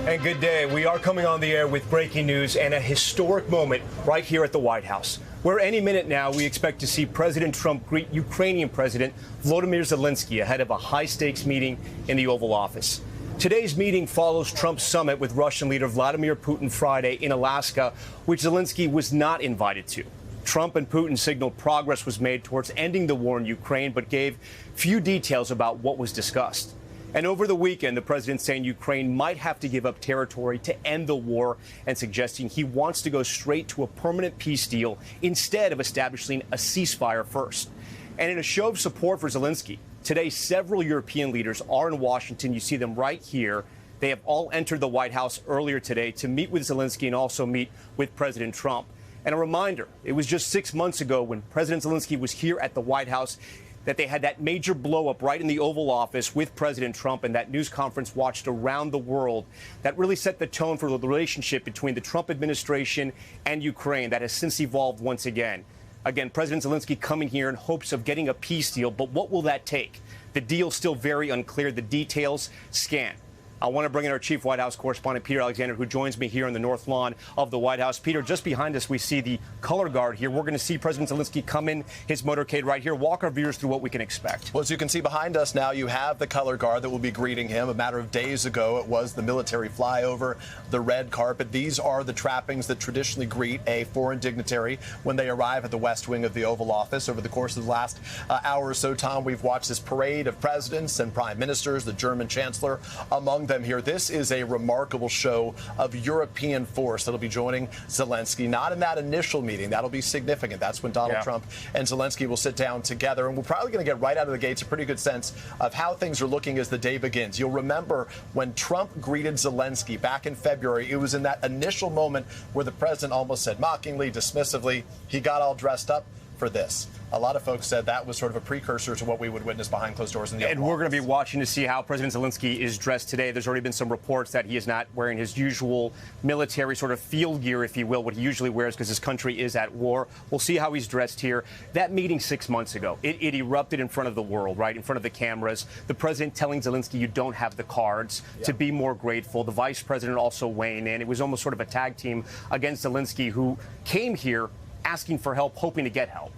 And good day. We are coming on the air with breaking news and a historic moment right here at the White House, where any minute now we expect to see President Trump greet Ukrainian President Volodymyr Zelenskyy ahead of a high-stakes meeting in the Oval Office. Today's meeting follows Trump's summit with Russian leader Vladimir Putin Friday in Alaska, which Zelenskyy was not invited to. Trump and Putin signaled progress was made towards ending the war in Ukraine, but gave few details about what was discussed. And over the weekend, the president saying Ukraine might have to give up territory to end the war and suggesting he wants to go straight to a permanent peace deal instead of establishing a ceasefire first. And in a show of support for Zelenskyy, today several European leaders are in Washington. You see them right here. They have all entered the White House earlier today to meet with Zelenskyy and also meet with President Trump. And a reminder, it was just 6 months ago when President Zelenskyy was here at the White House that they had that major blow-up right in the Oval Office with President Trump, and that news conference watched around the world that really set the tone for the relationship between the Trump administration and Ukraine that has since evolved once again. Again, President Zelenskyy coming here in hopes of getting a peace deal, but what will that take? The deal's still very unclear. The details scant. I want to bring in our chief White House correspondent, Peter Alexander, who joins me here on the North Lawn of the White House. Peter, just behind us, we see the color guard here. We're going to see President Zelenskyy come in his motorcade right here. Walk our viewers through what we can expect. Well, as you can see behind us now, you have the color guard that will be greeting him. A matter of days ago, it was the military flyover, the red carpet. These are the trappings that traditionally greet a foreign dignitary when they arrive at the West Wing of the Oval Office. Over the course of the last hour or so, Tom, we've watched this parade of presidents and prime ministers, the German chancellor among them here. This is a remarkable show of European force that'll be joining Zelenskyy, not in that initial meeting. That'll be significant. That's when Donald Trump and Zelenskyy will sit down together. And we're probably going to get right out of the gates a pretty good sense of how things are looking as the day begins. You'll remember when Trump greeted Zelenskyy back in February, it was in that initial moment where the president almost said mockingly, dismissively, he got all dressed up for this. A lot of folks said that was sort of a precursor to what we would witness behind closed doors in the Oval Office. And we're going to be watching to see how President Zelenskyy is dressed today. There's already been some reports that he is not wearing his usual military sort of field gear, if you will, what he usually wears because his country is at war. We'll see how he's dressed here. That meeting 6 months ago, it erupted in front of the world, right, in front of the cameras. The president telling Zelenskyy you don't have the cards to be more grateful. The vice president also weighing in. It was almost sort of a tag team against Zelenskyy, who came here asking for help, hoping to get help.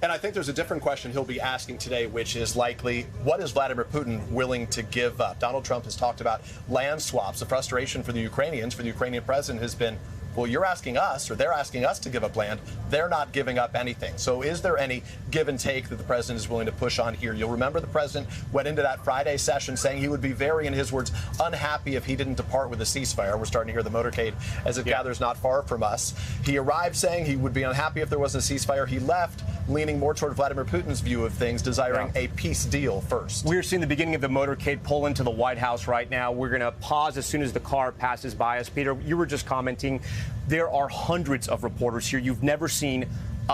And I think there's a different question he'll be asking today, which is likely, what is Vladimir Putin willing to give up? Donald Trump has talked about land swaps. The frustration for the Ukrainians, for the Ukrainian president, has been, well, you're asking us, or they're asking us to give up land. They're not giving up anything. So is there any give and take that the president is willing to push on here? You'll remember the president went into that Friday session saying he would be very, in his words, unhappy if he didn't depart with a ceasefire. We're starting to hear the motorcade as it gathers not far from us. He arrived saying he would be unhappy if there wasn't a ceasefire. He left leaning more toward Vladimir Putin's view of things, desiring a peace deal first. We're seeing the beginning of the motorcade pull into the White House right now. We're going to pause as soon as the car passes by us. Peter, you were just commenting. There are hundreds of reporters here. You've never seen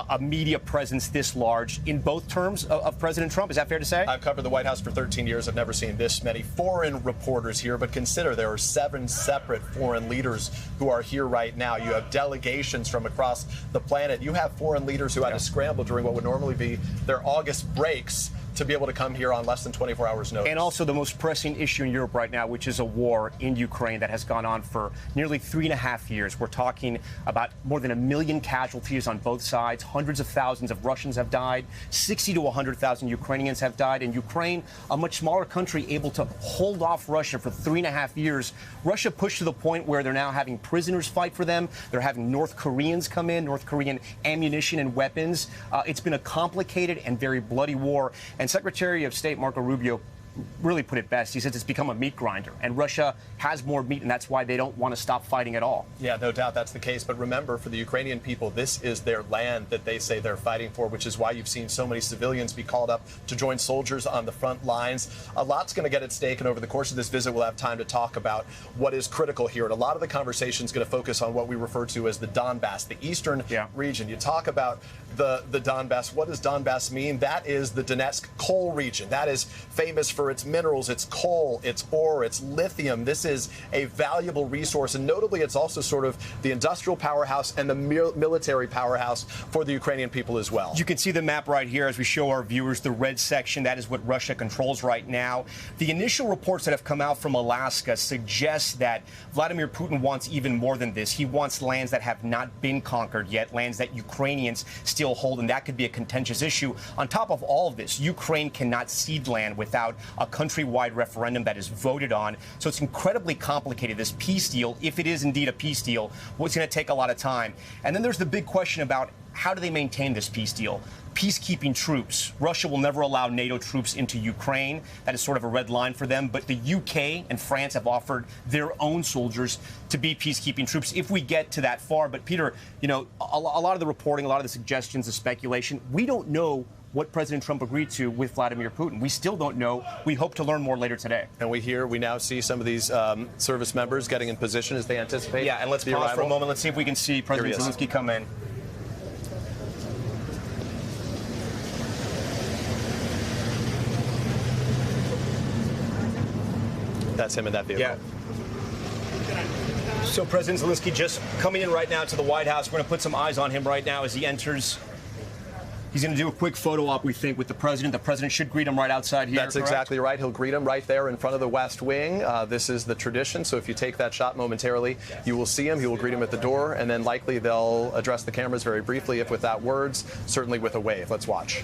a media presence this large in both terms of President Trump. Is that fair to say? I've covered the White House for 13 years. I've never seen this many foreign reporters here. But consider there are 7 separate foreign leaders who are here right now. You have delegations from across the planet. You have foreign leaders who had to scramble during what would normally be their August breaks to be able to come here on less than 24 hours notice. And also the most pressing issue in Europe right now, which is a war in Ukraine that has gone on for nearly 3.5 years. We're talking about more than 1 million casualties on both sides. Hundreds of thousands of Russians have died. 60 to 100,000 Ukrainians have died. And Ukraine, a much smaller country, able to hold off Russia for 3.5 years. Russia pushed to the point where they're now having prisoners fight for them. They're having North Koreans come in, North Korean ammunition and weapons. It's been a complicated and very bloody war. And Secretary of State Marco Rubio really put it best. He says it's become a meat grinder, and Russia has more meat, and that's why they don't want to stop fighting at all. Yeah, no doubt that's the case. But remember, for the Ukrainian people, this is their land that they say they're fighting for, which is why you've seen so many civilians be called up to join soldiers on the front lines. A lot's going to get at stake, and over the course of this visit, we'll have time to talk about what is critical here. And a lot of the conversation is going to focus on what we refer to as the Donbass, the eastern region. You talk about the Donbass. What does Donbass mean? That is the Donetsk coal region. That is famous for copper, it's minerals, it's coal, it's ore, it's lithium. This is a valuable resource, and notably it's also sort of the industrial powerhouse and the military powerhouse for the Ukrainian people as well. You can see the map right here as we show our viewers. The red section, that is what Russia controls right now. The initial reports that have come out from Alaska suggest that Vladimir Putin wants even more than this. He wants lands that have not been conquered yet, lands that Ukrainians still hold, and that could be a contentious issue. On top of all of this, Ukraine cannot cede land without a countrywide referendum that is voted on. So it's incredibly complicated. This peace deal, if it is indeed a peace deal, it's going to take a lot of time. And then there's the big question about how do they maintain this peace deal? Peacekeeping troops. Russia will never allow NATO troops into Ukraine. That is sort of a red line for them. But the UK and France have offered their own soldiers to be peacekeeping troops if we get to that far. But, Peter, you know, a lot of the reporting, a lot of the suggestions, the speculation, we don't know what President Trump agreed to with Vladimir Putin. We still don't know. We hope to learn more later today. And we now see some of these service members getting in position as they anticipate. Yeah, and let's pause for a moment. Let's see if we can see President Zelenskyy come in. That's him in that vehicle. Yeah. So President Zelenskyy just coming in right now to the White House. We're going to put some eyes on him right now as he enters. He's going to do a quick photo op, we think, with the president. The president should greet him right outside here. That's correct? Exactly right. He'll greet him right there in front of the West Wing. This is the tradition. So if you take that shot momentarily, you will see him. He will greet him at the door, and then likely they'll address the cameras very briefly, if without words, certainly with a wave. Let's watch.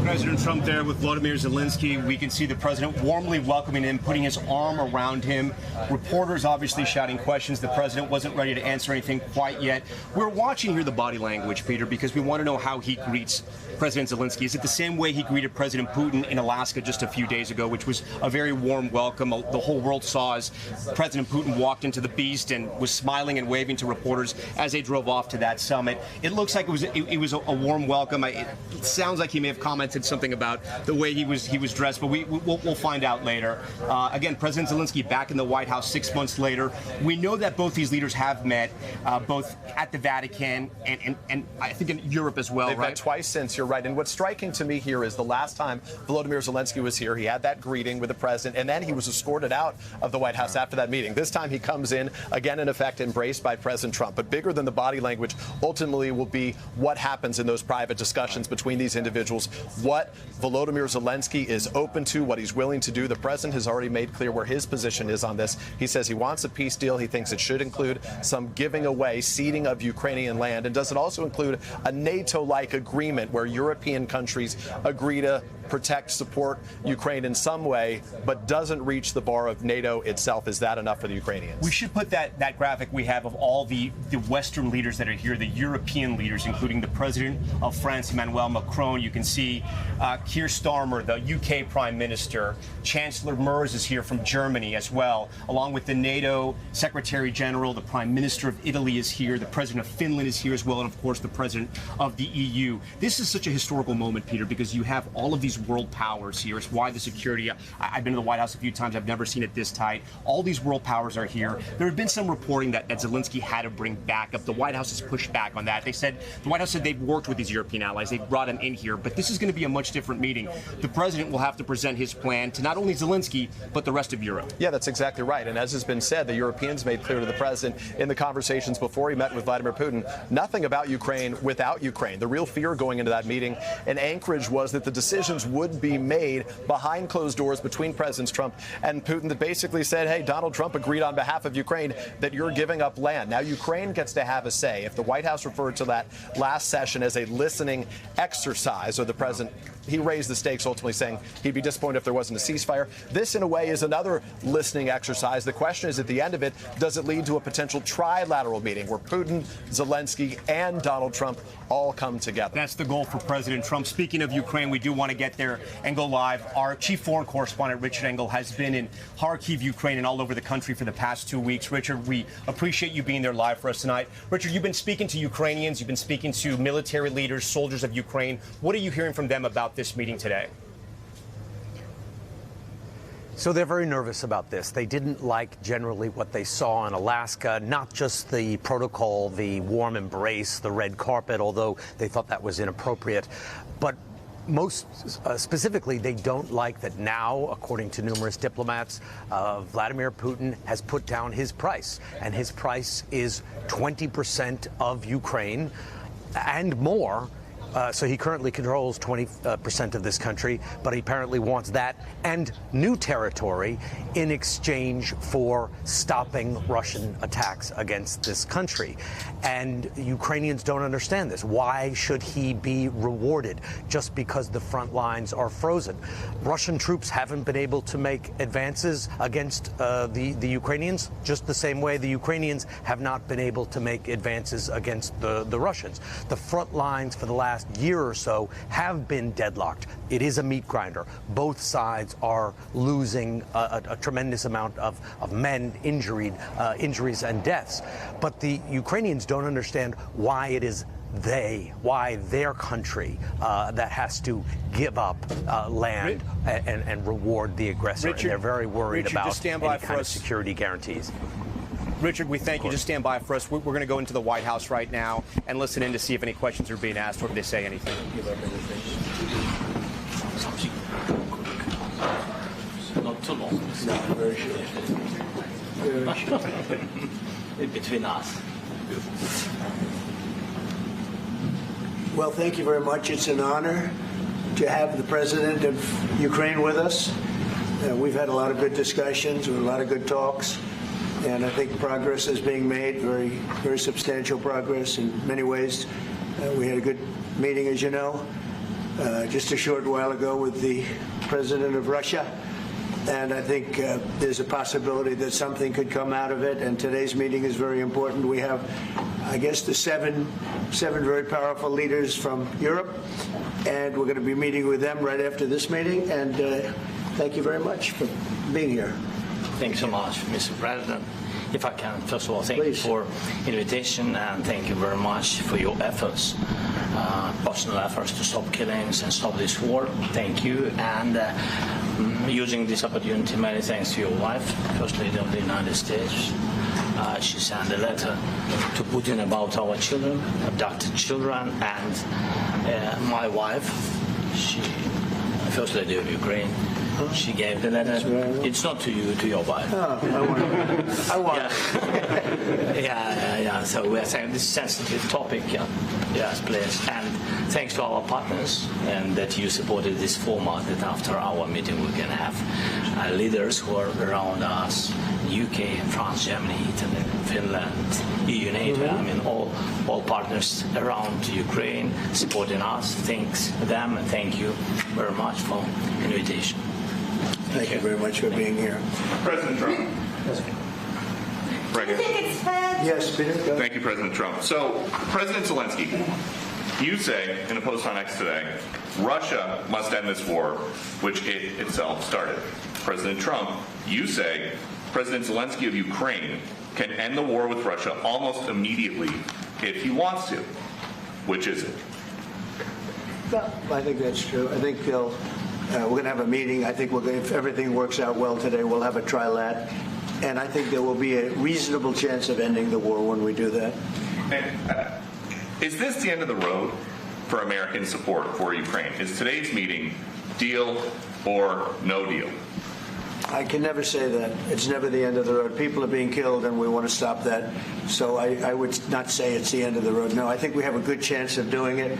President Trump there with Volodymyr Zelenskyy. We can see the president warmly welcoming him, putting his arm around him. Reporters obviously shouting questions. The president wasn't ready to answer anything quite yet. We're watching here the body language, Peter, because we want to know how he greets President Zelenskyy. Is it the same way he greeted President Putin in Alaska just a few days ago, which was a very warm welcome? The whole world saw as President Putin walked into the Beast and was smiling and waving to reporters as they drove off to that summit. It looks like it was a warm welcome. It sounds like he may have commented something about the way he was dressed, but we'll find out later. Again, President Zelenskyy back in the White House 6 months later. We know that both these leaders have met, both at the Vatican and I think in Europe as well. They've met twice since. You're right. And what's striking to me here is the last time Volodymyr Zelenskyy was here, he had that greeting with the president, and then he was escorted out of the White House after that meeting. This time he comes in, again, in effect, embraced by President Trump. But bigger than the body language ultimately will be what happens in those private discussions between these individuals, what Volodymyr Zelenskyy is open to, what he's willing to do. The president has already made clear where his position is on this. He says he wants a peace deal. He thinks it should include some giving away, ceding of Ukrainian land. And does it also include a NATO-like agreement where European countries agree to protect, support Ukraine in some way, but doesn't reach the bar of NATO itself? Is that enough for the Ukrainians? We should put that graphic we have of all the Western leaders that are here, the European leaders, including the President of France, Emmanuel Macron. You can see Keir Starmer, the UK Prime Minister. Chancellor Merz is here from Germany as well, along with the NATO Secretary General. The Prime Minister of Italy is here. The President of Finland is here as well, and of course the President of the EU. This is such a historical moment, Peter, because you have all of these world powers here. It's why the security, I've been to the White House a few times. I've never seen it this tight. All these world powers are here. There have been some reporting that Zelenskyy had to bring backup. The White House has pushed back on that. The White House said they've worked with these European allies. They've brought them in here. But this is going to be a much different meeting. The president will have to present his plan to not only Zelenskyy, but the rest of Europe. Yeah, that's exactly right. And as has been said, the Europeans made clear to the president in the conversations before he met with Vladimir Putin, nothing about Ukraine without Ukraine. The real fear going into that meeting in Anchorage was that the decisions would be made behind closed doors between Presidents Trump and Putin that basically said, hey, Donald Trump agreed on behalf of Ukraine that you're giving up land. Now, Ukraine gets to have a say. If the White House referred to that last session as a listening exercise, or the president he raised the stakes, ultimately saying he'd be disappointed if there wasn't a ceasefire. This, in a way, is another listening exercise. The question is, at the end of it, does it lead to a potential trilateral meeting where Putin, Zelenskyy, and Donald Trump all come together? That's the goal for President Trump. Speaking of Ukraine, we do want to get there and go live. Our chief foreign correspondent, Richard Engel, has been in Kharkiv, Ukraine, and all over the country for the past 2 weeks. Richard, we appreciate you being there live for us tonight. Richard, you've been speaking to Ukrainians, you've been speaking to military leaders, soldiers of Ukraine. What are you hearing from them about this meeting today? So they're very nervous about this. They didn't like generally what they saw in Alaska, not just the protocol, the warm embrace, the red carpet, although they thought that was inappropriate. But most specifically, they don't like that now, according to numerous diplomats, Vladimir Putin has put down his price. And his price is 20% of Ukraine and more. So he currently controls 20% of this country, but he apparently wants that and new territory in exchange for stopping Russian attacks against this country. And Ukrainians don't understand this. Why should he be rewarded just because the front lines are frozen? Russian troops haven't been able to make advances against the Ukrainians, just the same way the Ukrainians have not been able to make advances against the Russians. The front lines for the last year or so have been deadlocked. It is a meat grinder. Both sides are losing a tremendous amount of men, injuries and deaths. But the Ukrainians don't understand why it is why their country that has to give up land and reward the aggressor. Richard, and they're very worried about just stand by any for kind of us. security guarantees. Richard, we thank you. Just stand by for us. We're going to go into the White House right now and listen in to see if any questions are being asked or if they say anything. Not too long. No, very short. Very short. Between us. Well, thank you very much. It's an honor to have the president of Ukraine with us. We've had a lot of good discussions, a lot of good talks, and I think progress is being made, very, very substantial progress in many ways. We had a good meeting, as you know, just a short while ago with the president of Russia. And I think there's a possibility that something could come out of it. And today's meeting is very important. We have, I guess, the seven very powerful leaders from Europe. And we're going to be meeting with them right after this meeting. And thank you very much for being here. Thanks so much, Mr. President. If I can, first of all, thank Please. you for invitation and thank you very much for your efforts, personal efforts to stop killings and stop this war. Thank you. And using this opportunity, many thanks to your wife, First Lady of the United States. She sent a letter to Putin about our children, abducted children, and my wife, she, First Lady of Ukraine, she gave the letter. It's not to you, to your wife. Oh, I want it. Yeah. So we are saying this is a sensitive topic. Yes, please. And thanks to our partners and that you supported this format that after our meeting we can have leaders who are around us, UK, France, Germany, Italy, Finland, EU, NATO. I mean, all partners around Ukraine supporting us. Thanks to them and thank you very much for the invitation. Thank you very much for being here. President Trump. Right here. Yes, Peter. Go. Thank you, President Trump. So, President Zelenskyy, you say in a post on X today, Russia must end this war, which it itself started. President Trump, you say President Zelenskyy of Ukraine can end the war with Russia almost immediately if he wants to. Which is it? Well, I think that's true. I think we're going to have a meeting. I think if everything works out well today, we'll have a trilat. And I think there will be a reasonable chance of ending the war when we do that. And, is this the end of the road for American support for Ukraine? Is today's meeting deal or no deal? I can never say that. It's never the end of the road. People are being killed, and we want to stop that. So I would not say it's the end of the road. No, I think we have a good chance of doing it.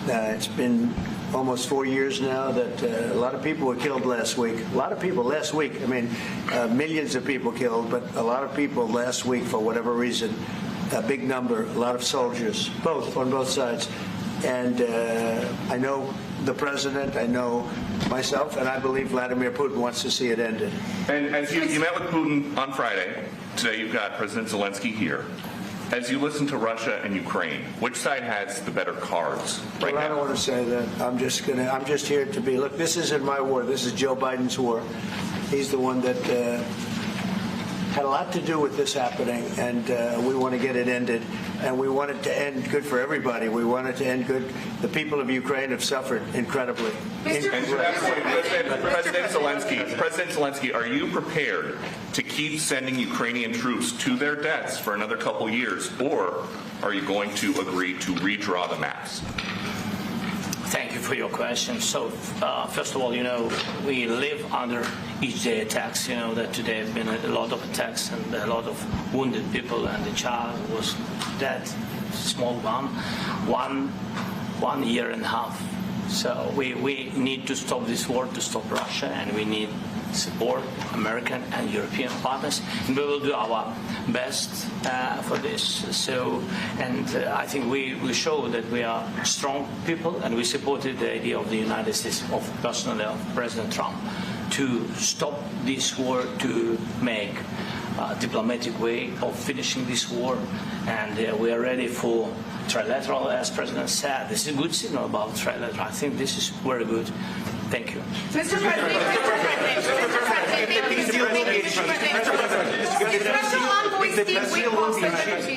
It's been almost 4 years now that a lot of people were killed last week. A lot of people last week. I mean, millions of people killed, but a lot of people last week for whatever reason. A big number, a lot of soldiers, on both sides. And I know the president, I know myself, and I believe Vladimir Putin wants to see it ended. And as you met with Putin on Friday, today you've got President Zelenskyy here. As you listen to Russia and Ukraine, which side has the better cards right Well, now? I don't want to say that. I'm just here to be. Look, this isn't my war. This is Joe Biden's war. He's the one that had a lot to do with this happening, and we want to get it ended. And we want it to end good for everybody. We want it to end good. The people of Ukraine have suffered incredibly. And to that point, President Zelenskyy, are you prepared to keep sending Ukrainian troops to their deaths for another couple years, or are you going to agree to redraw the maps? Thank you for your question. So, first of all, we live under each day attacks. You know that today have been a lot of attacks and a lot of wounded people, and the child was dead, small one year and a half. So we need to stop this war, to stop Russia, and we need support American and European partners, and we will do our best for this. So, and I think we show that we are strong people, and we supported the idea of the United States, of personally of President Trump, to stop this war, to make a diplomatic way of finishing this war, and we are ready for trilateral, as President said. This is a good signal about trilateral. I think this is very good. Thank you. Mr. President,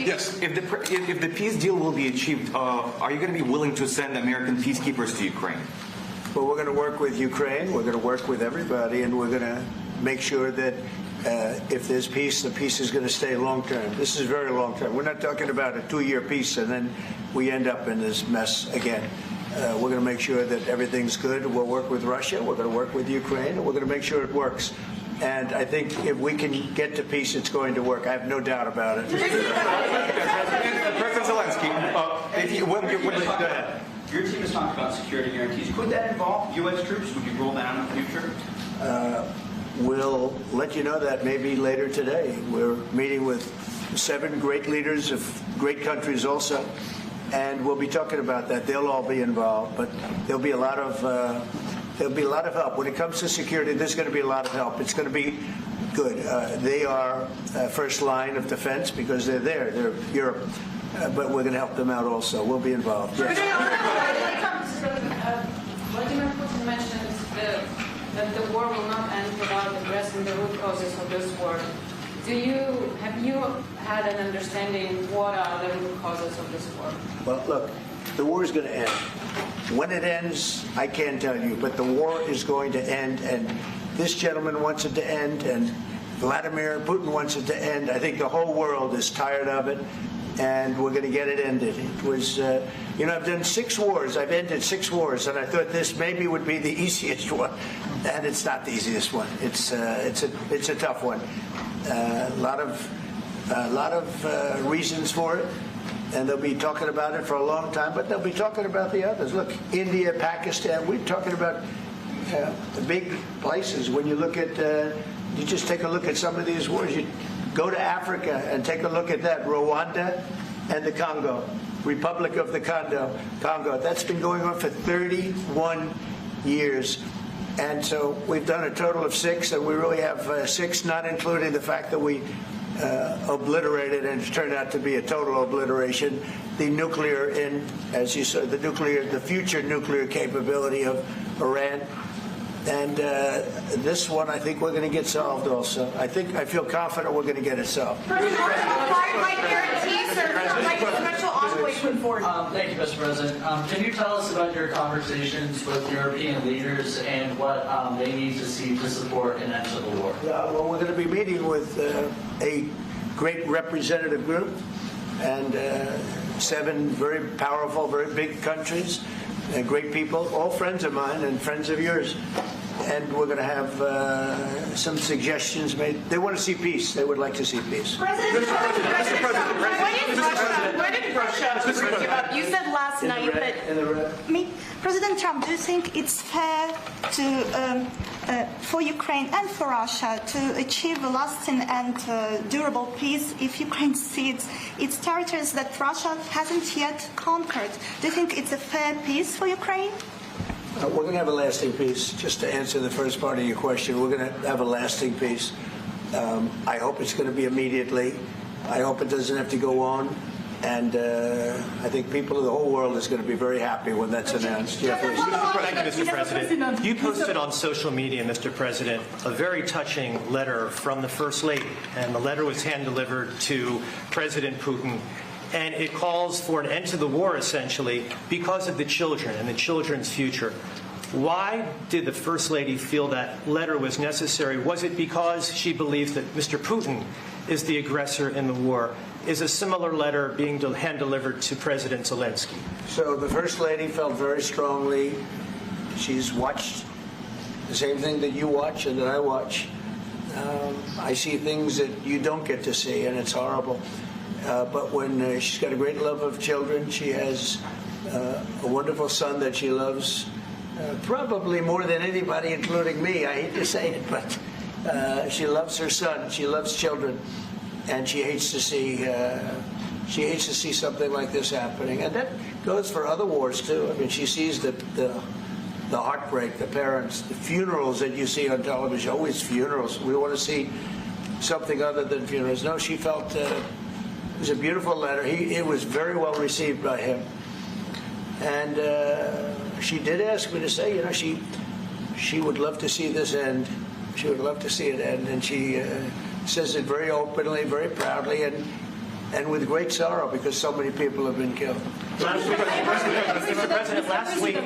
Yes. If the peace deal will be achieved, are you going to be willing to send American peacekeepers to Ukraine? Well, we're going to work with Ukraine. We're going to work with everybody, and we're going to make sure that if there's peace, the peace is going to stay long term. This is very long term. We're not talking about a 2-year peace and then we end up in this mess again. We're going to make sure that everything's good. We'll work with Russia. We're going to work with Ukraine. And we're going to make sure it works. And I think if we can get to peace, it's going to work. I have no doubt about it. President Zelenskyy, go ahead. Your team has talked about security guarantees. Could that involve U.S. troops? Would you roll that out in the future? We'll let you know that maybe later today. We're meeting with 7 great leaders of great countries also. And we'll be talking about that. They'll all be involved, but there'll be a lot of help when it comes to security. There's going to be a lot of help. It's going to be good. They are first line of defense because they're there. They're Europe, but we're going to help them out also. We'll be involved. Yes. Vladimir Putin mentioned that the war will not end without addressing the root causes of this war. Have you had an understanding what are the root causes of this war? Well, look, the war is going to end. When it ends, I can't tell you, but the war is going to end, and this gentleman wants it to end, and Vladimir Putin wants it to end. I think the whole world is tired of it, and we're going to get it ended. It was, I've done 6 wars. I've ended 6 wars, and I thought this maybe would be the easiest one, and it's not the easiest one. It's a tough one. A lot of reasons for it, and they'll be talking about it for a long time, but they'll be talking about the others. Look, India, Pakistan, we're talking about the big places. When you look at, you just take a look at some of these wars. You go to Africa and take a look at that, Rwanda and the Congo, Republic of the Congo. That's been going on for 31 years. And so we've done a total of 6, and we really have 6, not including the fact that we obliterated, and it turned out to be a total obliteration, the nuclear, as you said, the future nuclear capability of Iran. And this one, I think we're going to get solved also. I feel confident we're going to get it solved. President, Thank you, Mr. President. Can you tell us about your conversations with European leaders and what they need to see to support an end to the war? Well, we're going to be meeting with a great representative group and 7 very powerful, very big countries and great people, all friends of mine and friends of yours. And we're going to have some suggestions made. They want to see peace. They would like to see peace. What did Russia give up? You said last night that... President Trump, do you think it's fair to for Ukraine and for Russia to achieve a lasting and durable peace if Ukraine cedes its territories that Russia hasn't yet conquered? Do you think it's a fair peace for Ukraine? We're going to have a lasting peace. Just to answer the first part of your question, we're going to have a lasting peace. I hope it's going to be immediately. I hope it doesn't have to go on. And I think people of the whole world is going to be very happy when that's announced. Thank you, Mr. President. You posted on social media, Mr. President, a very touching letter from the First Lady, and the letter was hand-delivered to President Putin, and it calls for an end to the war, essentially, because of the children and the children's future. Why did the First Lady feel that letter was necessary? Was it because she believes that Mr. Putin is the aggressor in the war? Is a similar letter being hand-delivered to President Zelenskyy? So the First Lady felt very strongly. She's watched the same thing that you watch and that I watch. I see things that you don't get to see, and it's horrible. But when she's got a great love of children, she has a wonderful son that she loves, probably more than anybody, including me. I hate to say it, but she loves her son. She loves children. And she hates to see something like this happening, and that goes for other wars too. I mean, she sees the heartbreak, the parents, the funerals that you see on television. Always funerals. We want to see something other than funerals. No, she felt it was a beautiful letter. It was very well received by him, and she did ask me to say, you know, she would love to see this end. She would love to see it end, and she says it very openly, very proudly, and with great sorrow because so many people have been killed. Mr. President, last week,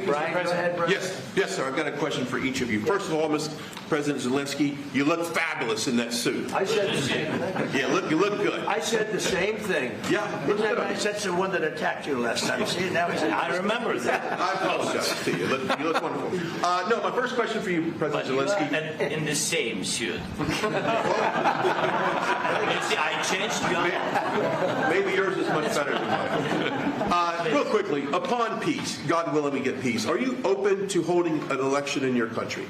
Mr. President. Yes, sir. I've got a question for each of you. First of all, Mr. President Zelenskyy, you look fabulous in that suit. I said the same thing. Yeah, you look good. I said the same thing. Yeah. Isn't that nice? That's the one that attacked you last time. See, now I remember that. I apologize to you. You look wonderful. No, my first question for you, President Zelenskyy. And in the same suit. I changed you. Maybe yours is much better than mine. Real quickly, upon peace, God willing we get peace, are you open to holding an election in your country?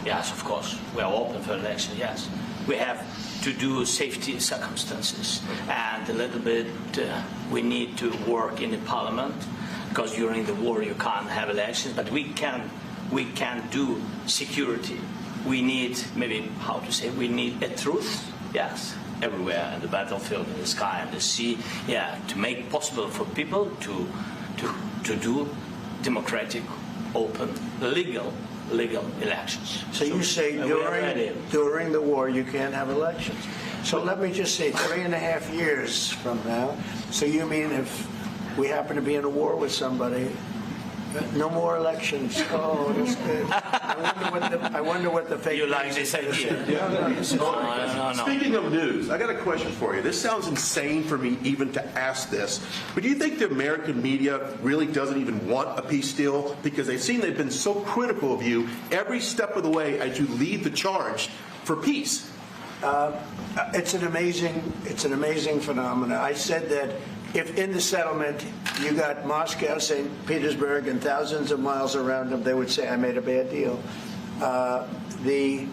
Yes, of course. We are open for election, yes. We have to do safety circumstances. And a little bit, we need to work in the parliament, because during the war you can't have elections, but we can do security. We need, maybe, how to say, we need a truth, yes, everywhere, in the battlefield, in the sky, in the sea, yeah, to make possible for people to do democratic, open, legal elections. So you say during the war you can't have elections. So let me just say 3.5 years from now. So you mean if we happen to be in a war with somebody, no more elections? Oh, that's good. I wonder what the fake. You like this idea? No. Speaking of news, I got a question for you. This sounds insane for me even to ask this, but do you think the American media really doesn't even want a peace deal because they've seen they've been so critical of you every step of the way as you lead the charge for peace? It's an amazing phenomenon. I said that if in the settlement you got Moscow, St. Petersburg, and thousands of miles around them, they would say, I made a bad deal. The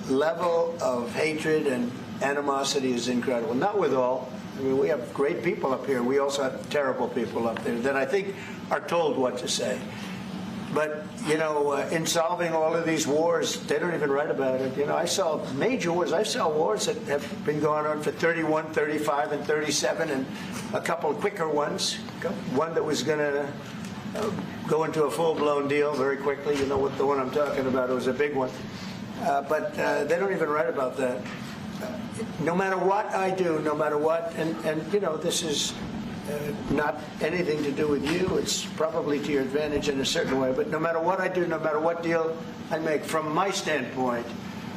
level of hatred and animosity is incredible. Not with all. I mean, we have great people up here. We also have terrible people up there that I think are told what to say. But, you know, in solving all of these wars, they don't even write about it. You know, I saw major wars. I saw wars that have been going on for 31, 35, and 37, and a couple of quicker ones. One that was going to go into a full-blown deal very quickly. You know what the one I'm talking about. It was a big one. But they don't even write about that. No matter what I do, no matter what, and you know, this is not anything to do with you. It's probably to your advantage in a certain way. But no matter what I do, no matter what deal I make, from my standpoint,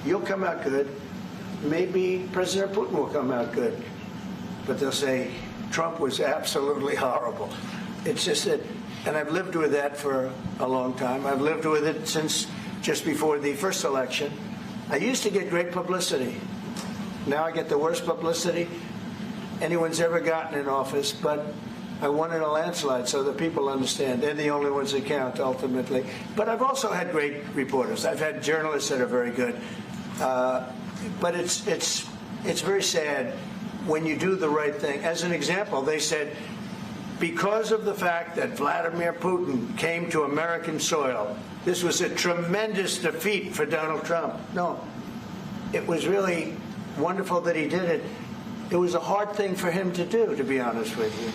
you'll come out good. Maybe President Putin will come out good. But they'll say, Trump was absolutely horrible. It's just that, and I've lived with that for a long time. I've lived with it since just before the first election. I used to get great publicity. Now I get the worst publicity anyone's ever gotten in office, but I won in a landslide, so that people understand. They're the only ones that count, ultimately. But I've also had great reporters. I've had journalists that are very good. But it's very sad when you do the right thing. As an example, they said, because of the fact that Vladimir Putin came to American soil, this was a tremendous defeat for Donald Trump. No, it was really wonderful that he did it. It was a hard thing for him to do, to be honest with you.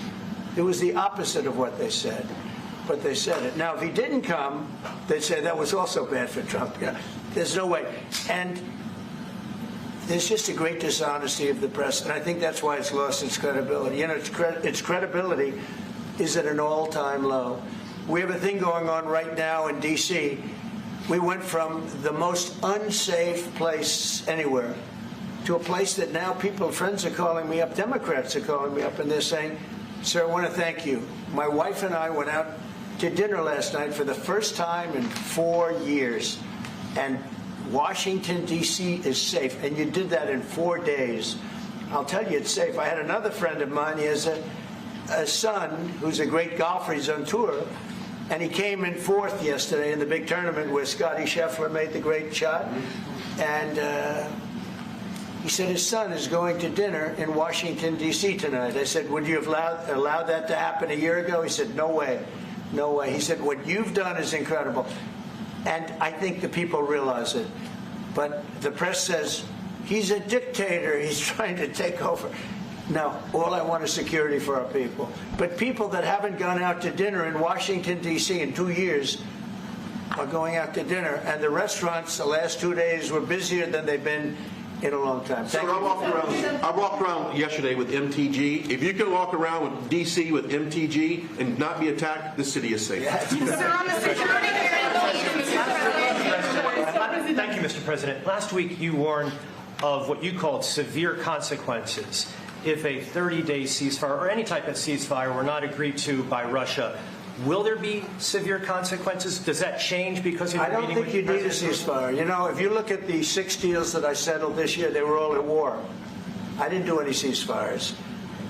It was the opposite of what they said, but they said it. Now, if he didn't come, they'd say that was also bad for Trump. Yeah, there's no way. And there's just a great dishonesty of the press, and I think that's why it's lost its credibility. You know, its credibility is at an all-time low. We have a thing going on right now in D.C. We went from the most unsafe place anywhere to a place that now friends are calling me up, Democrats are calling me up, and they're saying, sir, I want to thank you. My wife and I went out to dinner last night for the first time in 4 years, and Washington, D.C. is safe, and you did that in 4 days. I'll tell you it's safe. I had another friend of mine, he has a son who's a great golfer, he's on tour, and he came in fourth yesterday in the big tournament where Scotty Scheffler made the great shot, and he said his son is going to dinner in Washington, D.C. tonight. I said, would you have allowed that to happen a year ago? He said, no way, no way. He said, what you've done is incredible. And I think the people realize it. But the press says, he's a dictator, he's trying to take over. No, all I want is security for our people. But people that haven't gone out to dinner in Washington, D.C. in 2 years are going out to dinner. And the restaurants the last 2 days were busier than they've been in a long time. Sir, I walked around yesterday with MTG. If you can walk around with D.C. with MTG and not be attacked, the city is safe. Thank you, Mr. President. Last week you warned of what you called severe consequences if a 30-day ceasefire or any type of ceasefire were not agreed to by Russia. Will there be severe consequences? Does that change because of your meeting with the President? I don't think you need a ceasefire. You know, if you look at the 6 deals that I settled this year, they were all at war. I didn't do any ceasefires.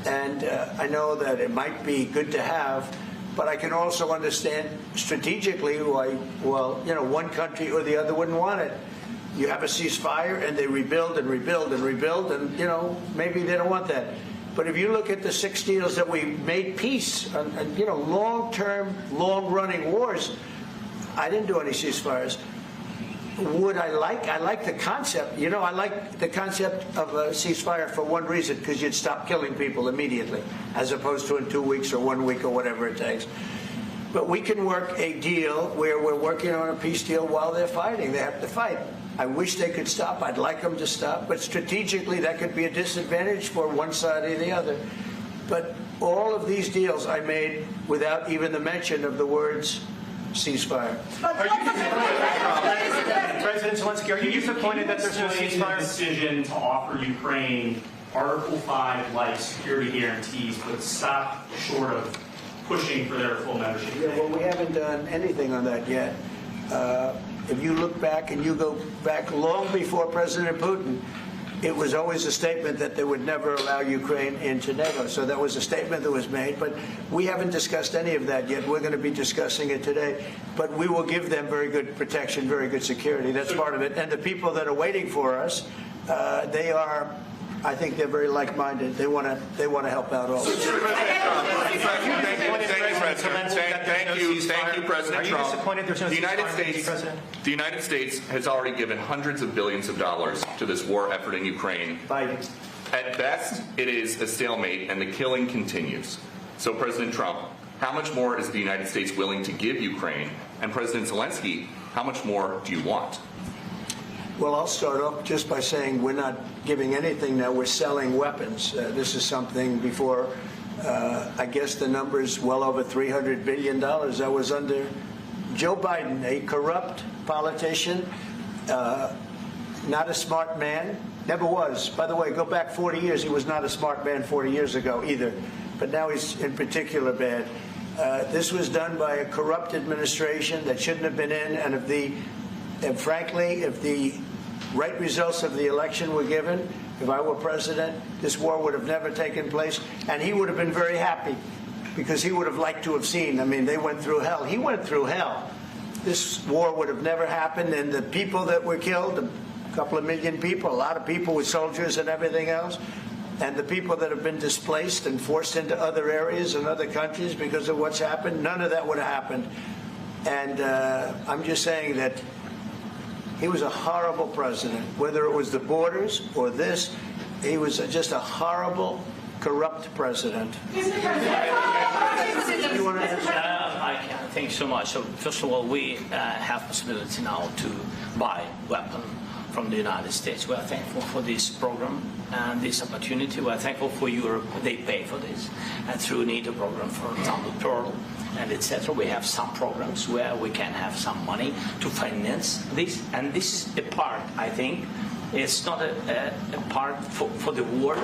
And I know that it might be good to have, but I can also understand strategically why, well, you know, one country or the other wouldn't want it. You have a ceasefire and they rebuild and rebuild and rebuild, and, you know, maybe they don't want that. But if you look at the 6 deals that we made peace, and you know, long-term, long-running wars, I didn't do any ceasefires. Would I like the concept. You know, I like the concept of a ceasefire for one reason, because you'd stop killing people immediately, as opposed to in 2 weeks or 1 week or whatever it takes. But we can work a deal where we're working on a peace deal while they're fighting. They have to fight. I wish they could stop. I'd like them to stop. But strategically, that could be a disadvantage for one side or the other. But all of these deals I made without even the mention of the words ceasefire. President Zelenskyy, are you disappointed that there's no ceasefire? The decision to offer Ukraine Article 5-like security guarantees would stop short of pushing for their full membership. Yeah, well, we haven't done anything on that yet. If you look back and you go back long before President Putin, it was always a statement that they would never allow Ukraine into NATO. So that was a statement that was made. But we haven't discussed any of that yet. We're going to be discussing it today. But we will give them very good protection, very good security. That's part of it. And the people that are waiting for us, they are, I think they're very like-minded. They want to help out all. Thank you, President Trump. Are you disappointed there's no ceasefire? The United States has already given hundreds of billions of dollars to this war effort in Ukraine. Biden. At best, it is a stalemate, and the killing continues. So, President Trump, how much more is the United States willing to give Ukraine? And President Zelenskyy, how much more do you want? Well, I'll start off just by saying we're not giving anything now. We're selling weapons. This is something before, I guess the number's well over $300 billion. That was under Joe Biden, a corrupt politician, not a smart man, never was. By the way, go back 40 years. He was not a smart man 40 years ago either. But now he's in particular bad. This was done by a corrupt administration that shouldn't have been in. And frankly, if the right results of the election were given, if I were president, this war would have never taken place. And he would have been very happy, because he would have liked to have seen. I mean, they went through hell. He went through hell. This war would have never happened. And the people that were killed, a couple of million people, a lot of people with soldiers and everything else, and the people that have been displaced and forced into other areas and other countries because of what's happened, none of that would have happened. And I'm just saying that he was a horrible president, whether it was the borders or this. He was just a horrible, corrupt president. I can. Thank you so much. So first of all, we have possibility now to buy weapons from the United States. We are thankful for this program and this opportunity. We are thankful for Europe. They pay for this. And through NATO program, for example, Pearl and etc., we have some programs where we can have some money to finance this. And this is a part, I think, it's not a part for the war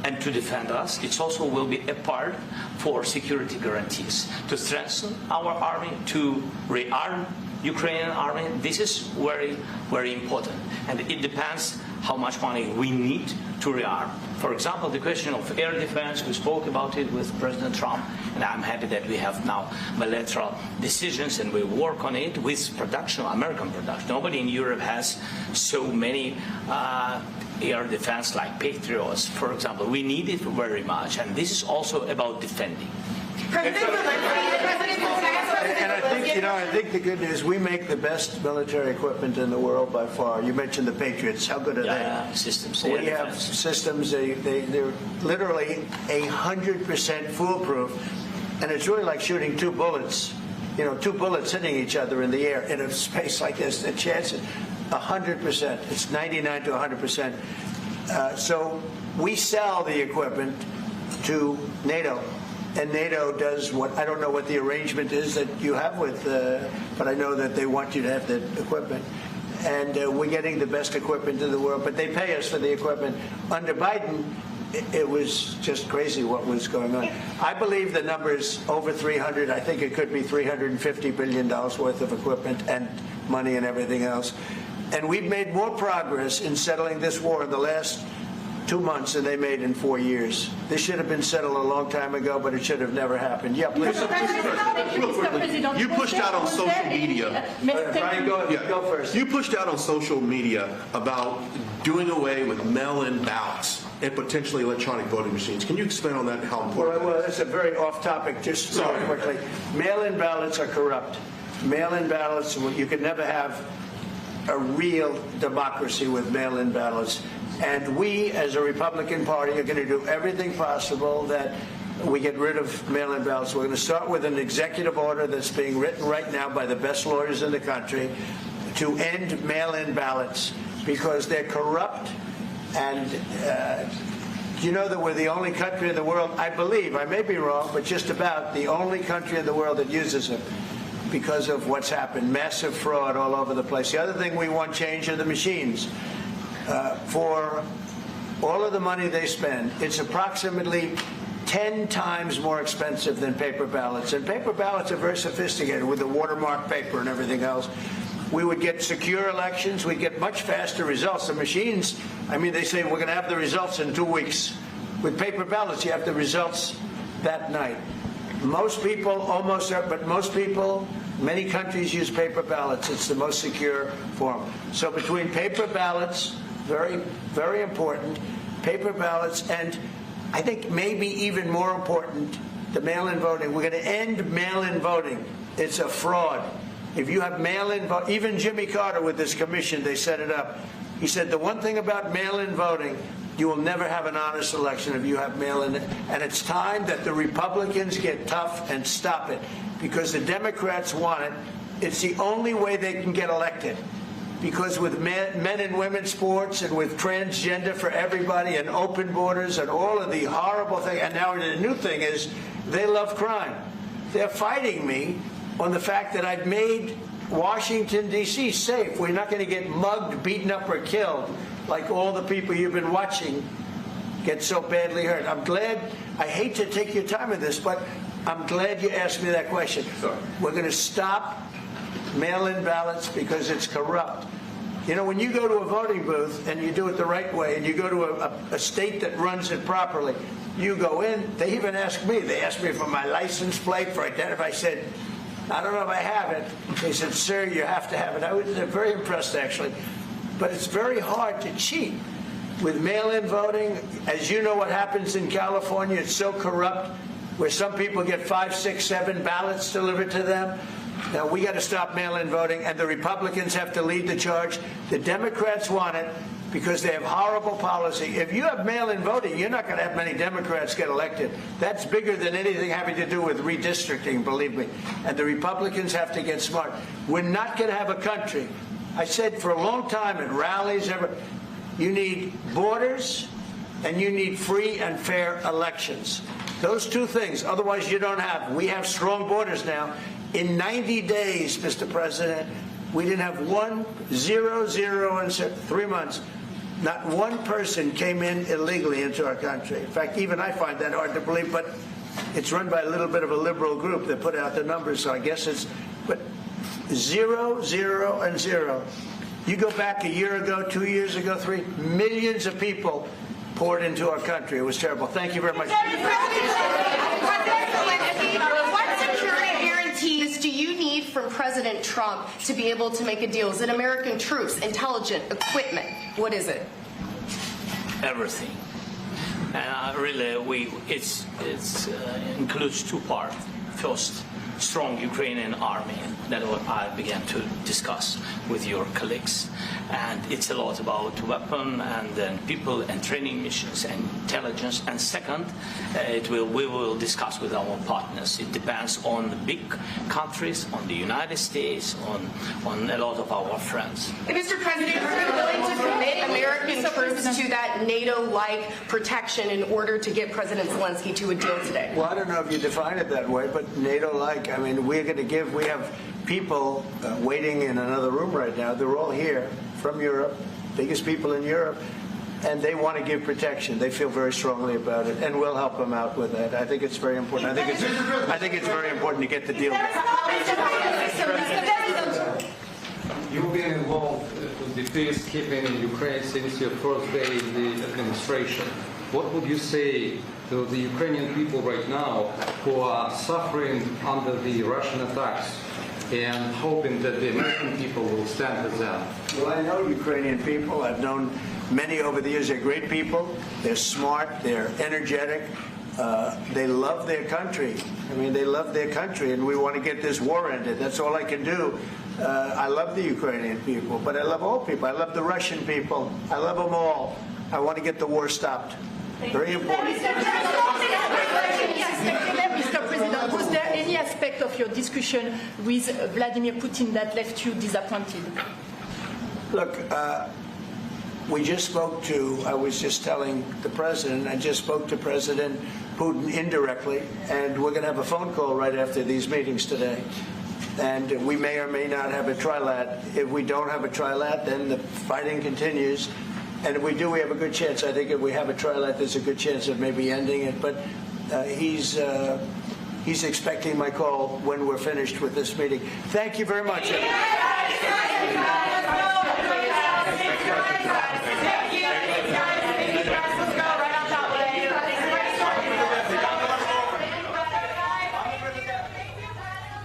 and to defend us. It also will be a part for security guarantees, to strengthen our army, to rearm Ukrainian army. This is very, very important. And it depends how much money we need to rearm. For example, the question of air defense, we spoke about it with President Trump, and I'm happy that we have now bilateral decisions and we work on it with production, American production. Nobody in Europe has so many air defense like Patriots, for example. We need it very much, and this is also about defending. And I think, I think the good news, we make the best military equipment in the world by far. You mentioned the Patriots. How good are they? Systems. We have systems. They're literally 100% foolproof, and it's really like shooting two bullets. Two bullets hitting each other in the air in a space like this. The chance is 100%. It's 99 to 100%. So we sell the equipment to NATO. And NATO does what, I don't know what the arrangement is that you have with, but I know that they want you to have the equipment. And we're getting the best equipment in the world, but they pay us for the equipment. Under Biden, it was just crazy what was going on. I believe the number is over 300. I think it could be $350 billion worth of equipment and money and everything else. And we've made more progress in settling this war in the last 2 months than they made in 4 years. This should have been settled a long time ago, but it should have never happened. Yeah, please. You pushed out on social media. Brian, go first. You pushed out on social media about doing away with mail-in ballots and potentially electronic voting machines. Can you expand on that and how important Well, that's a very off-topic. Just very quickly. Mail-in ballots are corrupt. Mail-in ballots, you could never have a real democracy with mail-in ballots. And we, as a Republican Party, are going to do everything possible that we get rid of mail-in ballots. We're going to start with an executive order that's being written right now by the best lawyers in the country to end mail-in ballots because they're corrupt. And you know that we're the only country in the world, I believe, I may be wrong, but just about the only country in the world that uses them because of what's happened. Massive fraud all over the place. The other thing we want change are the machines. For all of the money they spend, it's approximately 10 times more expensive than paper ballots. And paper ballots are very sophisticated with the watermark paper and everything else. We would get secure elections. We'd get much faster results. The machines, I mean, they say we're going to have the results in 2 weeks. With paper ballots, you have the results that night. Most people, but most people, many countries use paper ballots. It's the most secure form. So between paper ballots, very, very important, paper ballots, and I think maybe even more important, the mail-in voting. We're going to end mail-in voting. It's a fraud. If you have mail-in vote, even Jimmy Carter with this commission, they set it up. He said the one thing about mail-in voting, you will never have an honest election if you have mail-in. And it's time that the Republicans get tough and stop it because the Democrats want it. It's the only way they can get elected. Because with men and women's sports and with transgender for everybody and open borders and all of the horrible things, and now the new thing is they love crime. They're fighting me on the fact that I've made Washington, D.C. safe. We're not going to get mugged, beaten up, or killed like all the people you've been watching get so badly hurt. I'm glad. I hate to take your time with this, but I'm glad you asked me that question. We're going to stop mail-in ballots because it's corrupt. You know, when you go to a voting booth and you do it the right way and you go to a state that runs it properly, you go in, they even ask me. They asked me for my license plate, for identity. I said, I don't know if I have it. They said, sir, you have to have it. I was very impressed, actually. But it's very hard to cheat. with mail-in voting, as you know what happens in California, it's so corrupt, where some people get 5, 6, 7 ballots delivered to them. Now, we got to stop mail-in voting, and the Republicans have to lead the charge. The Democrats want it because they have horrible policy. If you have mail-in voting, you're not going to have many Democrats get elected. That's bigger than anything having to do with redistricting, believe me. And the Republicans have to get smart. We're not going to have a country. I said for a long time at rallies, you need borders and you need free and fair elections. Those two things. Otherwise, you don't have. We have strong borders now. In 90 days, Mr. President, we didn't have 1, 0, 0, and 3 months. Not one person came in illegally into our country. In fact, even I find that hard to believe, but it's run by a little bit of a liberal group that put out the numbers, so I guess it's, but 0, 0, and 0. You go back a year ago, 2 years ago, 3, millions of people poured into our country. It was terrible. Thank you very much. What security guarantees do you need from President Trump to be able to make a deal? Is it American troops, intelligence, equipment? What is it? Everything. And really, it includes two parts. First, strong Ukrainian army that I began to discuss with your colleagues. And it's a lot about weapon and then people and training missions and intelligence. And second, we will discuss with our partners. It depends on the big countries, on the United States, on a lot of our friends. Mr. President, are you willing to commit American troops to that NATO-like protection in order to get President Zelenskyy to a deal today? Well, I don't know if you define it that way, but NATO-like, I mean, we have people waiting in another room right now. They're all here from Europe, biggest people in Europe, and they want to give protection. They feel very strongly about it, and we'll help them out with that. I think it's very important. I think it's very important to get the deal done. You've been involved with the peacekeeping in Ukraine since your first day in the administration. What would you say to the Ukrainian people right now who are suffering under the Russian attacks and hoping that the American people will stand with them? Well, I know Ukrainian people. I've known many over the years. They're great people. They're smart. They're energetic. They love their country. I mean, they love their country, and we want to get this war ended. That's all I can do. I love the Ukrainian people, but I love all people. I love the Russian people. I love them all. I want to get the war stopped. Very important. Mr. President, was there any aspect of your discussion with Vladimir Putin that left you disappointed? Look, we just spoke to, I was just telling the President, I just spoke to President Putin indirectly, and we're going to have a phone call right after these meetings today. And we may or may not have a trilat. If we don't have a trilat, then the fighting continues. And if we do, we have a good chance. I think if we have a trilat, there's a good chance of maybe ending it. But he's expecting my call when we're finished with this meeting. Thank you very much.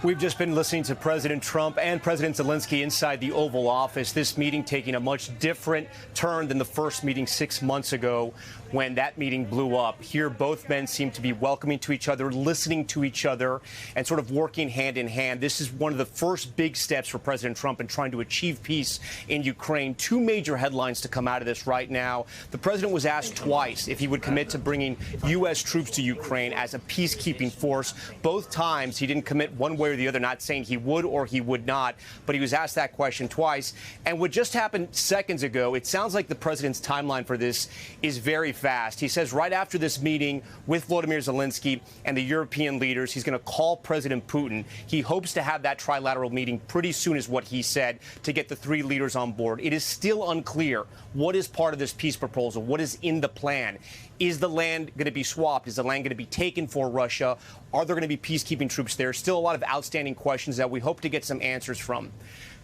We've just been listening to President Trump and President Zelenskyy inside the Oval Office. This meeting taking a much different turn than the first meeting 6 months ago when that meeting blew up. Here, both men seem to be welcoming to each other, listening to each other, and sort of working hand in hand. This is one of the first big steps for President Trump in trying to achieve peace in Ukraine. Two major headlines to come out of this right now. The president was asked twice if he would commit to bringing U.S. troops to Ukraine as a peacekeeping force. Both times he didn't commit one way or the other, not saying he would or he would not, but he was asked that question twice. And what just happened seconds ago, it sounds like the president's timeline for this is very fast. He says right after this meeting with Volodymyr Zelenskyy and the European leaders, he's going to call President Putin. He hopes to have that trilateral meeting pretty soon, is what he said, to get the three leaders on board. It is still unclear what is part of this peace proposal, what is in the plan. Is the land going to be swapped? Is the land going to be taken for Russia? Are there going to be peacekeeping troops there? Still a lot of outstanding questions that we hope to get some answers from.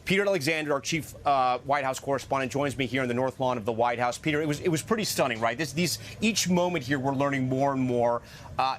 Peter Alexander, our chief White House correspondent, joins me here in the North Lawn of the White House. Peter, it was pretty stunning, right? Each moment here, we're learning more and more.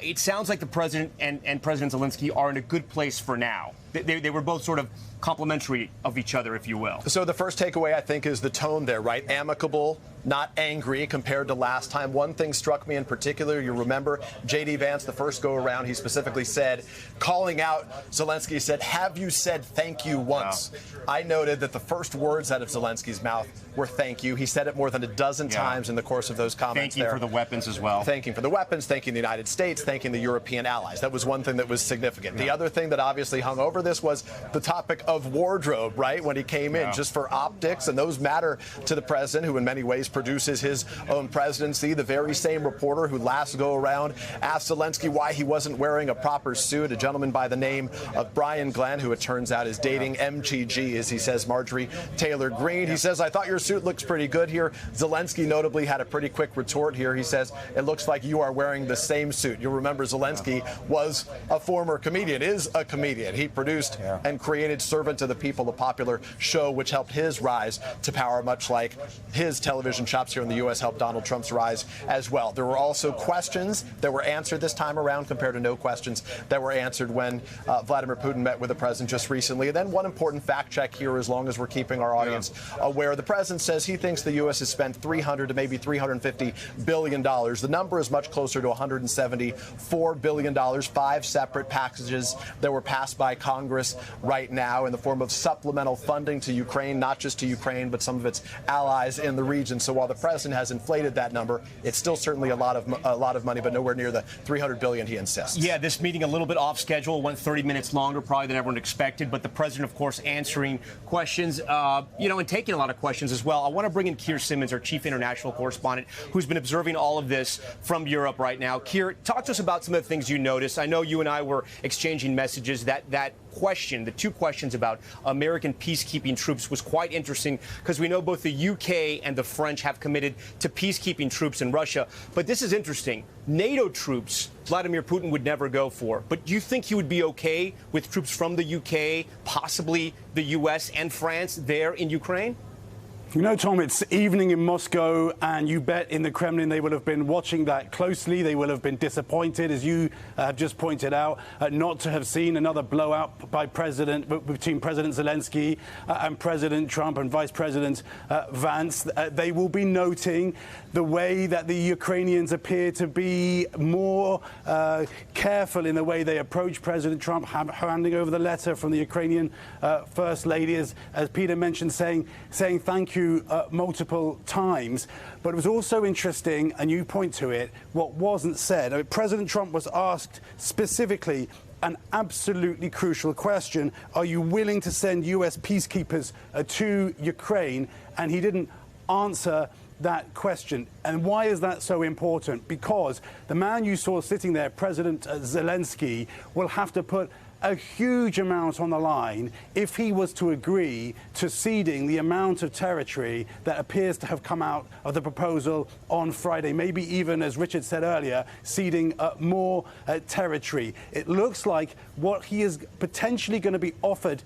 It sounds like the president and President Zelenskyy are in a good place for now. They were both sort of complimentary of each other, if you will. So the first takeaway, I think, is the tone there, right? Amicable, not angry compared to last time. One thing struck me in particular, you remember J.D. Vance, the first go around, he specifically said, calling out Zelensky, said, have you said thank you once? Wow. I noted that the first words out of Zelensky's mouth were thank you. He said it more than a dozen times in the course of those comments. Thanking for the weapons as well. Thanking for the weapons, thanking the United States, thanking the European allies. That was one thing that was significant. The other thing that obviously hung over this was the topic of wardrobe, right? When he came in, just for optics, and those matter to the president, who in many ways produces his own presidency. The very same reporter who last go around asked Zelensky why he wasn't wearing a proper suit, a gentleman by the name of Brian Glenn, who it turns out is dating MTG, as he says, Marjorie Taylor Greene. He says, I thought your suit looks pretty good here. Zelensky notably had a pretty quick retort here. He says, it looks like you are wearing the same suit. You'll remember Zelensky was a former comedian, is a comedian. He produced and created Servant of the People, a popular show which helped his rise to power, much like his television chops here in the U.S. helped Donald Trump's rise as well. There were also questions that were answered this time around compared to no questions that were answered when Vladimir Putin met with the president just recently. And then one important fact check here, as long as we're keeping our audience aware. The president says he thinks the U.S. has spent $300 to maybe $350 billion. The number is much closer to $174 billion. 5 separate packages that were passed by Congress right now in the form of supplemental funding to Ukraine, not just to Ukraine, but some of its allies in the region. So while the president has inflated that number, it's still certainly a lot of money, but nowhere near the $300 billion he insists. Yeah, this meeting a little bit off schedule, went 30 minutes longer probably than everyone expected, but the president, of course, answering questions, and taking a lot of questions as well. I want to bring in Keir Simmons, our chief international correspondent, who's been observing all of this from Europe right now. Keir, talk to us about some of the things you noticed. I know you and I were exchanging messages. That question, the 2 questions about American peacekeeping troops was quite interesting because we know both the UK and the French have committed to peacekeeping troops in Russia. But this is interesting. NATO troops, Vladimir Putin would never go for. But do you think he would be okay with troops from the UK, possibly the US and France there in Ukraine? You know, Tom, it's evening in Moscow, and you bet in the Kremlin they will have been watching that closely. They will have been disappointed, as you have just pointed out, not to have seen another blowout between President Zelensky and President Trump and Vice President Vance. They will be noting the way that the Ukrainians appear to be more careful in the way they approach President Trump, handing over the letter from the Ukrainian First Lady, as Peter mentioned, saying thank you multiple times. But it was also interesting, and you point to it, what wasn't said. I mean, President Trump was asked specifically an absolutely crucial question: are you willing to send U.S. peacekeepers to Ukraine? And he didn't answer that question. And why is that so important? Because the man you saw sitting there, President Zelensky, will have to put a huge amount on the line if he was to agree to ceding the amount of territory that appears to have come out of the proposal on Friday. Maybe even, as Richard said earlier, ceding more territory. It looks like what he is potentially going to be offered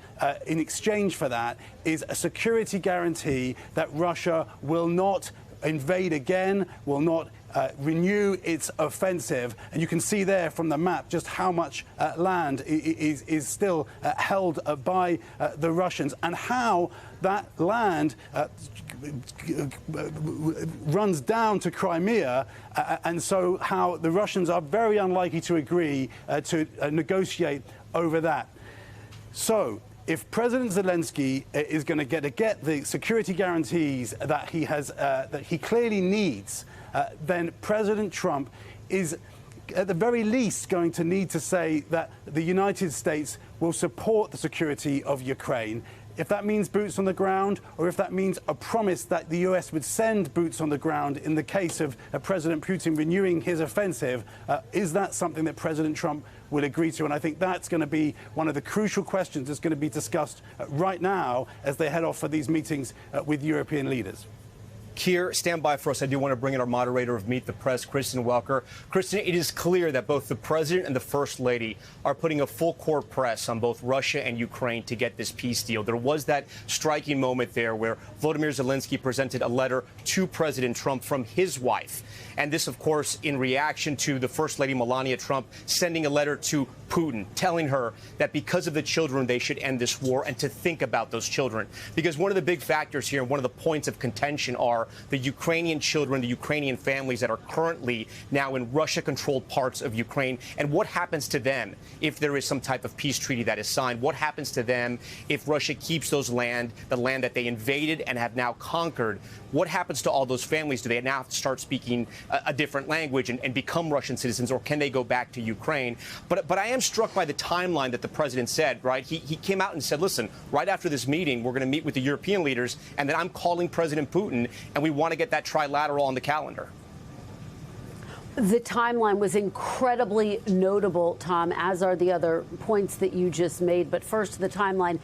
in exchange for that is a security guarantee that Russia will not invade again, will not renew its offensive. And you can see there from the map just how much land is still held by the Russians, and how that land runs down to Crimea, and so how the Russians are very unlikely to agree to negotiate over that. So if President Zelensky is going to get the security guarantees that he clearly needs, then President Trump is at the very least going to need to say that the United States will support the security of Ukraine. If that means boots on the ground, or if that means a promise that the US would send boots on the ground in the case of President Putin renewing his offensive, is that something that President Trump will agree to? And I think that's going to be one of the crucial questions that's going to be discussed right now as they head off for these meetings with European leaders. Keir, stand by for us. I do want to bring in our moderator of Meet the Press, Kristen Welker. Kristen, it is clear that both the president and the first lady are putting a full court press on both Russia and Ukraine to get this peace deal. There was that striking moment there where Volodymyr Zelensky presented a letter to President Trump from his wife. And this, of course, in reaction to the first lady, Melania Trump, sending a letter to Putin, telling her that because of the children, they should end this war and to think about those children. Because one of the big factors here, one of the points of contention are the Ukrainian children, the Ukrainian families that are currently now in Russia-controlled parts of Ukraine. And what happens to them if there is some type of peace treaty that is signed? What happens to them if Russia keeps those land, the land that they invaded and have now conquered? What happens to all those families? Do they now have to start speaking a different language and become Russian citizens, or can they go back to Ukraine? But I am struck by the timeline that the president said, right? He came out and said, listen, right after this meeting, we're going to meet with the European leaders, and then I'm calling President Putin, and we want to get that trilateral on the calendar. The timeline was incredibly notable, Tom, as are the other points that you just made. But first, the timeline.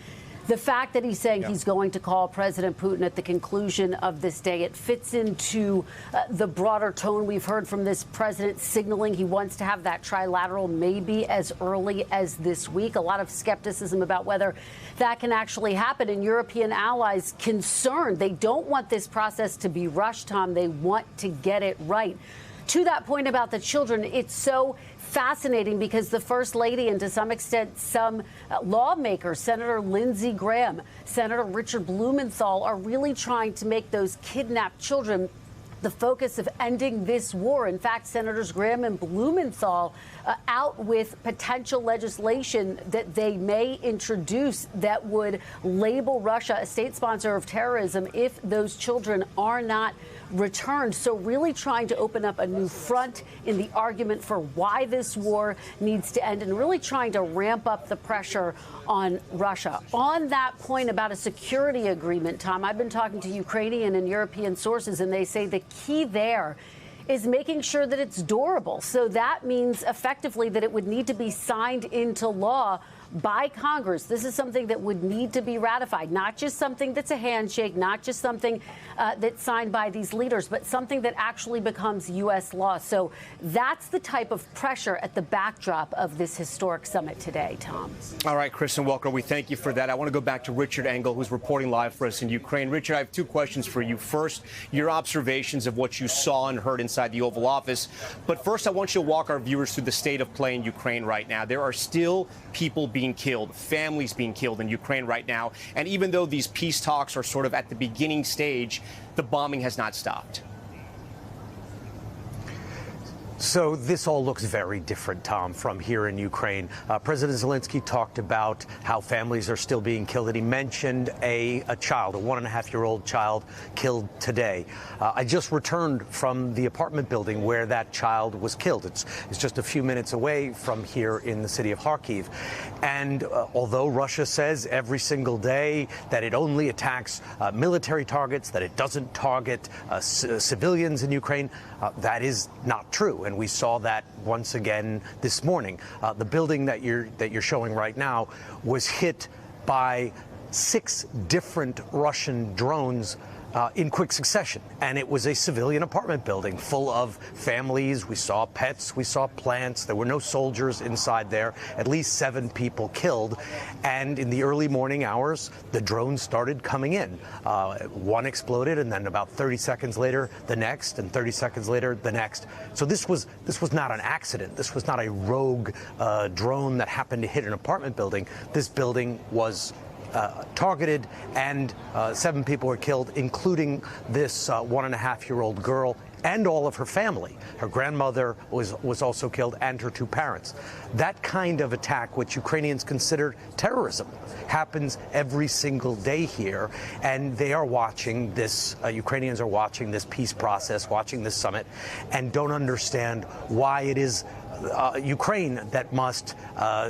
The fact that he's saying he's going to call President Putin at the conclusion of this day, it fits into the broader tone we've heard from this president signaling he wants to have that trilateral maybe as early as this week. A lot of skepticism about whether that can actually happen. And European allies concerned. They don't want this process to be rushed, Tom. They want to get it right. To that point about the children, it's so fascinating because the First Lady and to some extent some lawmakers, Senator Lindsey Graham, Senator Richard Blumenthal, are really trying to make those kidnapped children the focus of ending this war. In fact, Senators Graham and Blumenthal out with potential legislation that they may introduce that would label Russia a state sponsor of terrorism if those children are not returned. So really trying to open up a new front in the argument for why this war needs to end and really trying to ramp up the pressure on Russia. On that point about a security agreement, Tom, I've been talking to Ukrainian and European sources, and they say the key there is making sure that it's durable. So that means effectively that it would need to be signed into law by Congress. This is something that would need to be ratified, not just something that's a handshake, not just something that's signed by these leaders, but something that actually becomes U.S. law. So that's the type of pressure at the backdrop of this historic summit today, Tom. All right, Kristen Welker, we thank you for that. I want to go back to Richard Engel, who's reporting live for us in Ukraine. Richard, I have two questions for you. First, your observations of what you saw and heard inside the Oval Office. But first, I want you to walk our viewers through the state of play in Ukraine right now. There are still people being killed, families being killed in Ukraine right now. And even though these peace talks are sort of at the beginning stage, the bombing has not stopped. So this all looks very different, Tom, from here in Ukraine. President Zelenskyy talked about how families are still being killed, and he mentioned a child, a 1.5-year-old child killed today. I just returned from the apartment building where that child was killed. It's just a few minutes away from here in the city of Kharkiv. And although Russia says every single day that it only attacks military targets, that it doesn't target civilians in Ukraine, that is not true. And we saw that once again this morning. The building that you're showing right now was hit by 6 different Russian drones in quick succession. And it was a civilian apartment building full of families. We saw pets. We saw plants. There were no soldiers inside there. At least 7 people killed. And in the early morning hours, the drones started coming in. One exploded, and then about 30 seconds later, the next, and 30 seconds later, the next. So this was not an accident. This was not a rogue drone that happened to hit an apartment building. This building was targeted, and 7 people were killed, including this 1.5-year-old girl and all of her family. Her grandmother was also killed, and her 2 parents. That kind of attack, which Ukrainians consider terrorism, happens every single day here, and they are watching this, Ukrainians are watching this peace process, watching this summit, and don't understand why it is Ukraine that must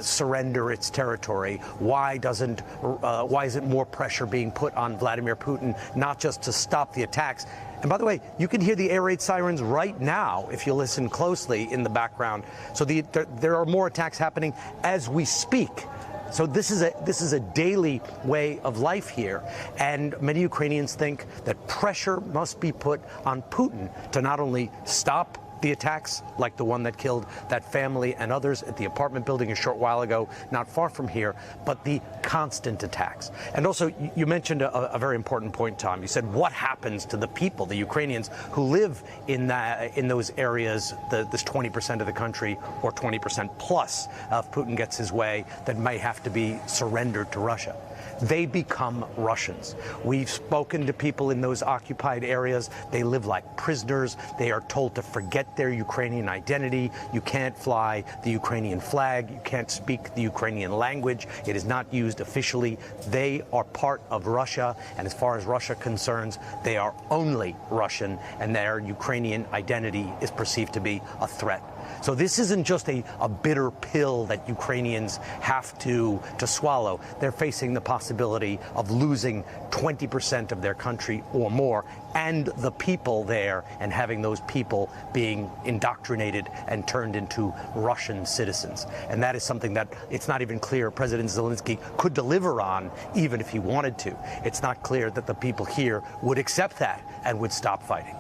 surrender its territory. Why isn't more pressure being put on Vladimir Putin, not just to stop the attacks? And by the way, you can hear the air raid sirens right now if you listen closely in the background. So there are more attacks happening as we speak. So this is a daily way of life here, and many Ukrainians think that pressure must be put on Putin to not only stop The attacks, like the one that killed that family and others at the apartment building a short while ago, not far from here, but the constant attacks. And also, you mentioned a very important point, Tom. You said, what happens to the people, the Ukrainians who live in those areas, this 20% of the country, or 20% plus, if Putin gets his way, that may have to be surrendered to Russia? They become Russians. We've spoken to people in those occupied areas. They live like prisoners. They are told to forget their Ukrainian identity. You can't fly the Ukrainian flag. You can't speak the Ukrainian language. It is not used officially. They are part of Russia, and as far as Russia concerns, they are only Russian, and their Ukrainian identity is perceived to be a threat. So this isn't just a bitter pill that Ukrainians have to swallow. They're facing the possibility of losing 20% of their country or more, and the people there, and having those people being indoctrinated and turned into Russian citizens. And that is something that it's not even clear President Zelenskyy could deliver on, even if he wanted to. It's not clear that the people here would accept that and would stop fighting.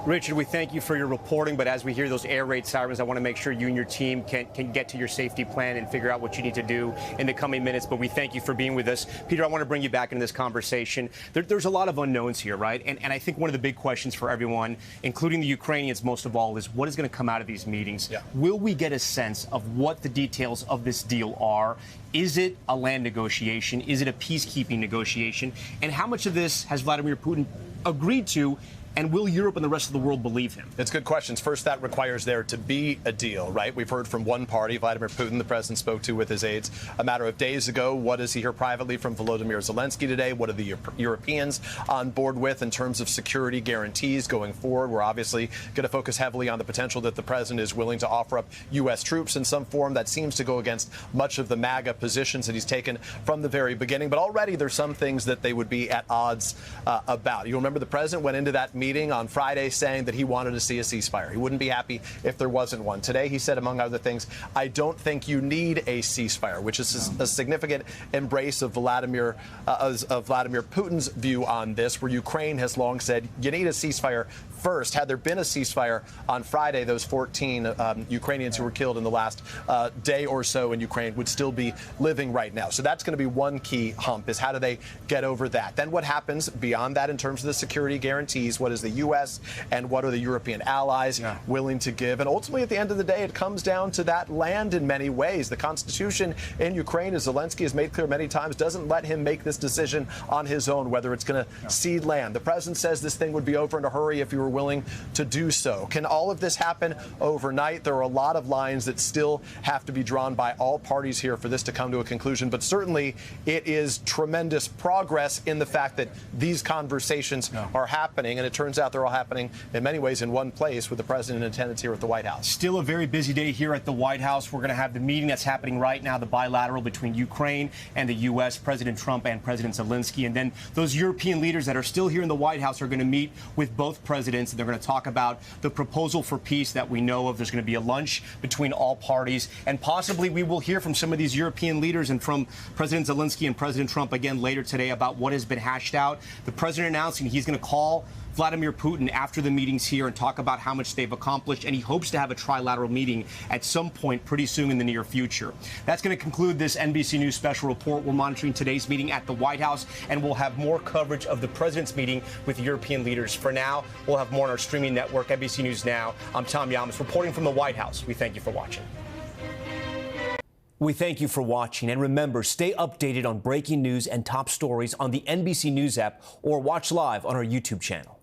Richard, we thank you for your reporting, but as we hear those air raid sirens, I want to make sure you and your team can get to your safety plan and figure out what you need to do in the coming minutes. But we thank you for being with us. Peter, I want to bring you back into this conversation. There's a lot of unknowns here, right? And I think one of the big questions for everyone, including the Ukrainians most of all, is what is going to come out of these meetings? Yeah. Will we get a sense of what the details of this deal are? Is it a land negotiation? Is it a peacekeeping negotiation? And how much of this has Vladimir Putin agreed to? And will Europe and the rest of the world believe him? It's good questions. First, that requires there to be a deal, right? We've heard from one party, Vladimir Putin, the president spoke to with his aides a matter of days ago. What does he hear privately from Volodymyr Zelenskyy today? What are the Europeans on board with in terms of security guarantees going forward? We're obviously going to focus heavily on the potential that the president is willing to offer up U.S. troops in some form. That seems to go against much of the MAGA positions that he's taken from the very beginning. But already there's some things that they would be at odds about. You remember the president went into that meeting on Friday saying that he wanted to see a ceasefire. He wouldn't be happy if there wasn't one. Today, he said, among other things, I don't think you need a ceasefire, which is a significant embrace of Vladimir Putin's view on this, where Ukraine has long said you need a ceasefire first. Had there been a ceasefire on Friday, those 14 Ukrainians who were killed in the last day or so in Ukraine would still be living right now. So that's going to be one key hump, is how do they get over that? Then what happens beyond that in terms of the security guarantees? What is the U.S. and what are the European allies willing to give? And ultimately, at the end of the day, it comes down to that land in many ways. The Constitution in Ukraine, as Zelenskyy has made clear many times, doesn't let him make this decision on his own, whether it's going to cede land. The president says this thing would be over in a hurry if you were willing to do so. Can all of this happen overnight? There are a lot of lines that still have to be drawn by all parties here for this to come to a conclusion. But certainly, it is tremendous progress in the fact that these conversations are happening. And it turns out they're all happening in many ways in one place, with the president in attendance here at the White House. Still a very busy day here at the White House. We're going to have the meeting that's happening right now, the bilateral between Ukraine and the U.S., President Trump and President Zelenskyy. And then those European leaders that are still here in the White House are going to meet with both presidents. And they're going to talk about the proposal for peace that we know of. There's going to be a lunch between all parties. And possibly we will hear from some of these European leaders and from President Zelenskyy and President Trump again later today about what has been hashed out. The president announcing he's going to call Vladimir Putin after the meetings here and talk about how much they've accomplished, and he hopes to have a trilateral meeting at some point pretty soon in the near future. That's going to conclude this NBC News special report. We're monitoring today's meeting at the White House, and we'll have more coverage of the president's meeting with European leaders. For now, we'll have more on our streaming network, NBC News Now. I'm Tom Yamas, reporting from the White House. We thank you for watching. We thank you for watching, and remember, stay updated on breaking news and top stories on the NBC News app or watch live on our YouTube channel.